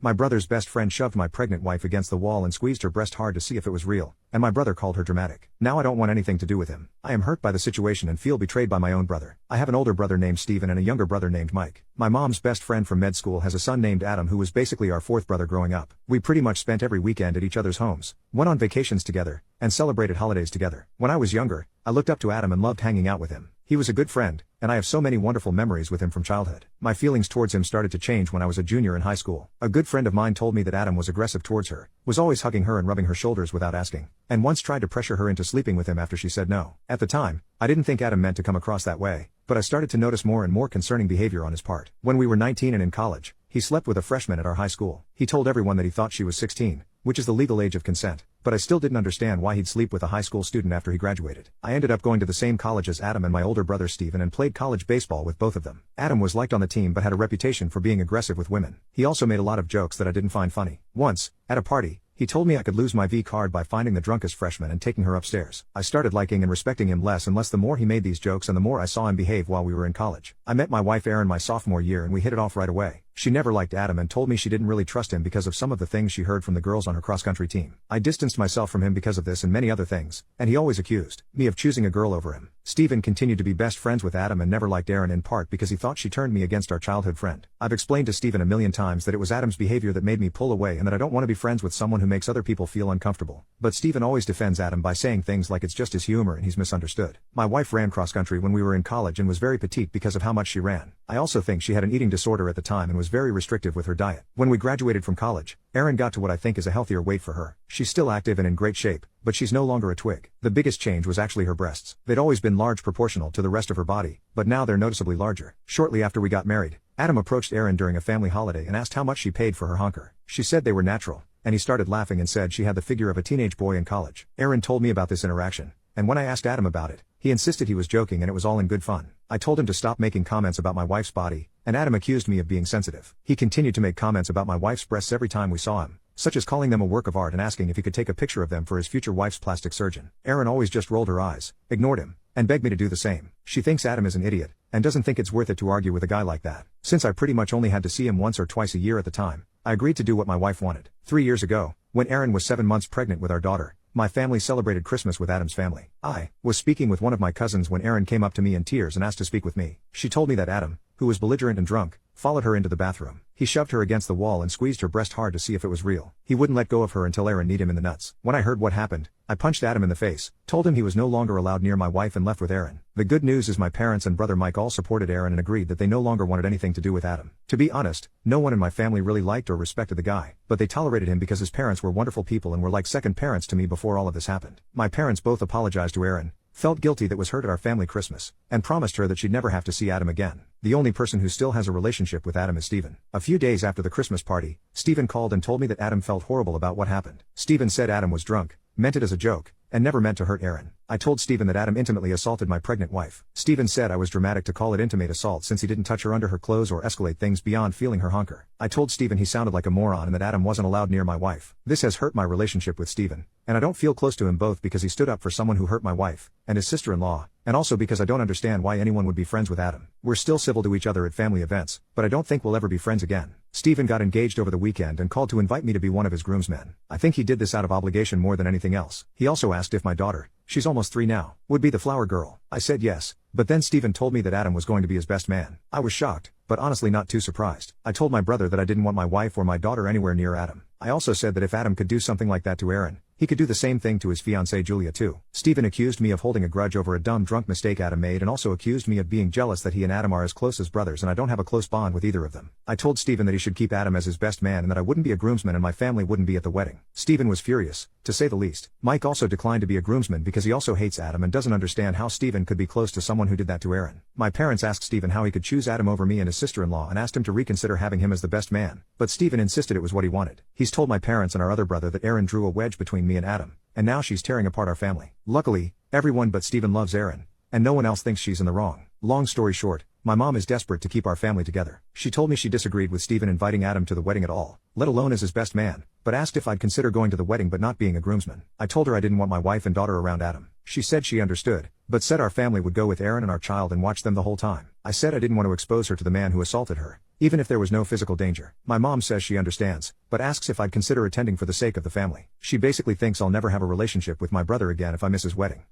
My brother's best friend shoved my pregnant wife against the wall and squeezed her breast hard to see if it was real, and my brother called her dramatic. Now I don't want anything to do with him. I am hurt by the situation and feel betrayed by my own brother. I have an older brother named Steven and a younger brother named Mike. My mom's best friend from med school has a son named Adam who was basically our fourth brother growing up. We pretty much spent every weekend at each other's homes, went on vacations together, and celebrated holidays together. When I was younger, I looked up to Adam and loved hanging out with him. He was a good friend, and I have so many wonderful memories with him from childhood. My feelings towards him started to change when I was a junior in high school. A good friend of mine told me that Adam was aggressive towards her, was always hugging her and rubbing her shoulders without asking, and once tried to pressure her into sleeping with him after she said no. At the time, I didn't think Adam meant to come across that way, but I started to notice more and more concerning behavior on his part. When we were 19 and in college, he slept with a freshman at our high school. He told everyone that he thought she was 16, which is the legal age of consent, but I still didn't understand why he'd sleep with a high school student after he graduated. I ended up going to the same college as Adam and my older brother Steven and played college baseball with both of them. Adam was liked on the team but had a reputation for being aggressive with women. He also made a lot of jokes that I didn't find funny. Once, at a party, he told me I could lose my V card by finding the drunkest freshman and taking her upstairs. I started liking and respecting him less and less the more he made these jokes and the more I saw him behave while we were in college. I met my wife Erin my sophomore year and we hit it off right away. She never liked Adam and told me she didn't really trust him because of some of the things she heard from the girls on her cross-country team. I distanced myself from him because of this and many other things, and he always accused me of choosing a girl over him. Steven continued to be best friends with Adam and never liked Erin in part because he thought she turned me against our childhood friend. I've explained to Steven a million times that it was Adam's behavior that made me pull away and that I don't want to be friends with someone who makes other people feel uncomfortable. But Steven always defends Adam by saying things like it's just his humor and he's misunderstood. My wife ran cross-country when we were in college and was very petite because of how much she ran. I also think she had an eating disorder at the time and was very restrictive with her diet. When we graduated from college, Erin got to what I think is a healthier weight for her. She's still active and in great shape, but she's no longer a twig. The biggest change was actually her breasts. They'd always been large proportional to the rest of her body, but now they're noticeably larger. Shortly after we got married, Adam approached Erin during a family holiday and asked how much she paid for her honker. She said they were natural, and he started laughing and said she had the figure of a teenage boy in college. Erin told me about this interaction, and when I asked Adam about it, he insisted he was joking and it was all in good fun. I told him to stop making comments about my wife's body, and Adam accused me of being sensitive. He continued to make comments about my wife's breasts every time we saw him, such as calling them a work of art and asking if he could take a picture of them for his future wife's plastic surgeon. Erin always just rolled her eyes, ignored him, and begged me to do the same. She thinks Adam is an idiot, and doesn't think it's worth it to argue with a guy like that. Since I pretty much only had to see him once or twice a year at the time, I agreed to do what my wife wanted. 3 years ago, when Erin was 7 months pregnant with our daughter, my family celebrated Christmas with Adam's family. I was speaking with one of my cousins when Erin came up to me in tears and asked to speak with me. She told me that Adam, who was belligerent and drunk, followed her into the bathroom. He shoved her against the wall and squeezed her breast hard to see if it was real. He wouldn't let go of her until Erin kneed him in the nuts. When I heard what happened, I punched Adam in the face, told him he was no longer allowed near my wife and left with Erin. The good news is my parents and brother Mike all supported Erin and agreed that they no longer wanted anything to do with Adam. To be honest, no one in my family really liked or respected the guy, but they tolerated him because his parents were wonderful people and were like second parents to me before all of this happened. My parents both apologized to Erin, felt guilty that was hurt at our family Christmas, and promised her that she'd never have to see Adam again. The only person who still has a relationship with Adam is Steven. A few days after the Christmas party, Steven called and told me that Adam felt horrible about what happened. Steven said Adam was drunk, meant it as a joke, and never meant to hurt Erin. I told Steven that Adam intimately assaulted my pregnant wife. Steven said I was dramatic to call it intimate assault since he didn't touch her under her clothes or escalate things beyond feeling her honker. I told Steven he sounded like a moron and that Adam wasn't allowed near my wife. This has hurt my relationship with Steven, and I don't feel close to him both because he stood up for someone who hurt my wife, and his sister-in-law, and also because I don't understand why anyone would be friends with Adam. We're still civil to each other at family events, but I don't think we'll ever be friends again. Steven got engaged over the weekend and called to invite me to be one of his groomsmen. I think he did this out of obligation more than anything else. He also asked if my daughter, she's almost 3 now, would be the flower girl. I said yes, but then Steven told me that Adam was going to be his best man. I was shocked, but honestly not too surprised. I told my brother that I didn't want my wife or my daughter anywhere near Adam. I also said that if Adam could do something like that to Erin, he could do the same thing to his fiancée Julia too. Steven accused me of holding a grudge over a dumb drunk mistake Adam made and also accused me of being jealous that he and Adam are as close as brothers and I don't have a close bond with either of them. I told Steven that he should keep Adam as his best man and that I wouldn't be a groomsman and my family wouldn't be at the wedding. Steven was furious, to say the least. Mike also declined to be a groomsman because he also hates Adam and doesn't understand how Steven could be close to someone who did that to Erin. My parents asked Steven how he could choose Adam over me and his sister-in-law and asked him to reconsider having him as the best man, but Steven insisted it was what he wanted. He's told my parents and our other brother that Erin drew a wedge between me and Adam, and now she's tearing apart our family. Luckily, everyone but Steven loves Erin, and no one else thinks she's in the wrong. Long story short, my mom is desperate to keep our family together. She told me she disagreed with Steven inviting Adam to the wedding at all, let alone as his best man, but asked if I'd consider going to the wedding but not being a groomsman. I told her I didn't want my wife and daughter around Adam. She said she understood, but said our family would go with Aaron and our child and watch them the whole time. I said I didn't want to expose her to the man who assaulted her, even if there was no physical danger. My mom says she understands, but asks if I'd consider attending for the sake of the family. She basically thinks I'll never have a relationship with my brother again if I miss his wedding.